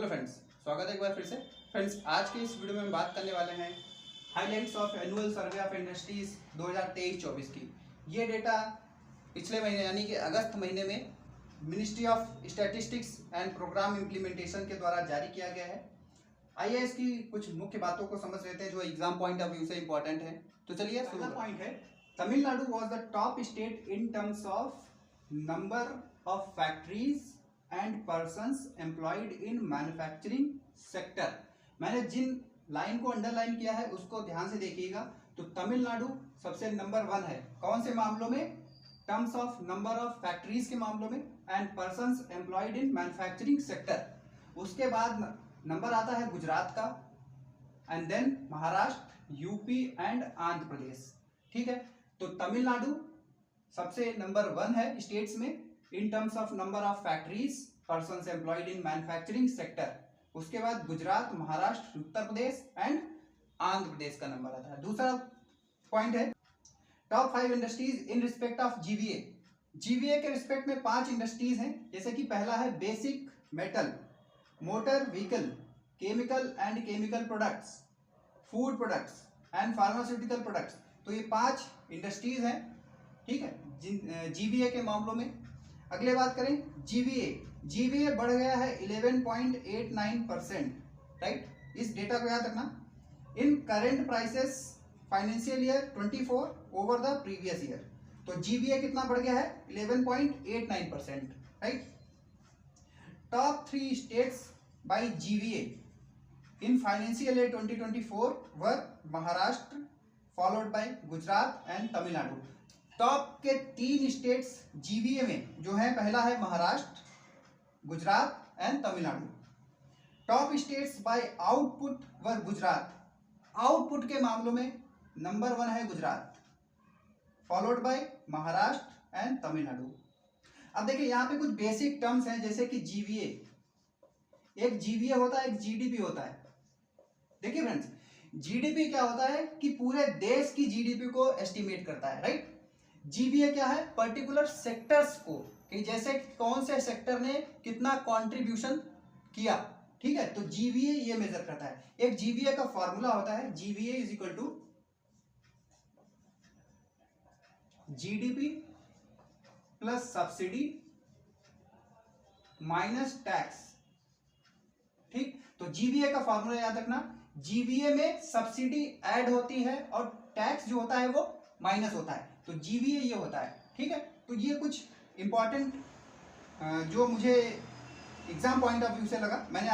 Hello friends, स्वागत है एक बार फिर से। फ्रेंड्स, आज के इस वीडियो में हम बात करने वाले हैं highlights of annual survey of industries 2023-24 की। ये डेटा पिछले महीने यानी कि अगस्त महीने में ministry of statistics and programme implementation के द्वारा जारी किया गया है। आइए इसकी कुछ मुख्य बातों को समझ लेते हैं जो एग्जाम पॉइंट ऑफ व्यू से इंपॉर्टेंट है। तो चलिए, पहला पॉइंट है Tamil Nadu was the top state in terms of number of factories and persons employed in manufacturing sector. मैंने जिन लाइन को अंडरलाइन किया है उसको ध्यान से देखिएगा। तो तमिलनाडु सबसे नंबर 1 है। कौन से मामलों में? Terms of number of factories के मामलों में and persons employed in manufacturing sector. उसके बाद नंबर आता है गुजरात का, and then Maharashtra, UP and Andhra Pradesh. ठीक है, तो तमिलनाडु सबसे नंबर 1 है स्टेट्स में in terms of number of factories, persons employed in manufacturing sector. उसके बाद गुजरात, महाराष्ट्र, उत्तर प्रदेश एंड आंध्र प्रदेश का नंबर आता है। दूसरा पॉइंट है top 5 industries in respect of GVA. GVA के रिस्पेक्ट में 5 इंडस्ट्रीज हैं, जैसे कि पहला है basic metal, motor vehicle, chemical and chemical products, food products and pharmaceutical products. तो ये 5 इंडस्ट्रीज हैं, ठीक है, जिन जीवीए के मामलों में। अगले बात करें जीवीए। जीवीए बढ़ गया है 11.89%, राइट। इस डेटा को याद रखना। In current prices financial year 24 over the previous year. तो जीवीए कितना बढ़ गया है? 11.89%, right. Top 3 states by GVA in financial year 2024 were Maharashtra, followed by Gujarat and Tamil Nadu. Top के 3 स्टेट्स जीवीए में जो है, पहला है Maharashtra, Gujarat and Tamil Nadu. Top states by output were Gujarat. Output के मामलों में नंबर 1 है Gujarat, followed by Maharashtra and Tamil Nadu. अब देखिए यहाँ पे कुछ बेसिक टर्म्स हैं, जैसे कि जीवीए। एक जीवीए होता है, एक जीडीपी होता है। देखिए फ्रेंड्स, जीडीपी क्या होता है कि पूरे देश की जीडीपी को एस्टिमेट करता है, राइट। जीवीए क्या है? पर्टिकुलर सेक्टर्स को, कि जैसे कौन से सेक्टर ने कितना कंट्रीब्यूशन किया, ठीक है। तो जीवीए ये मेजर करता है। एक जीवीए का फॉर्मूला होता है, GVA is equal to GDP plus subsidy minus tax, ठीक। तो जीवीए का फॉर्मूला याद रखना। जीवीए में सब्सिडी ऐड होती है और टैक्स जो होता है वो माइनस होता है। तो जीवीए ये होता है, ठीक है। तो ये कुछ इंपॉर्टेंट जो मुझे एग्जाम पॉइंट ऑफ व्यू से लगा, मैंने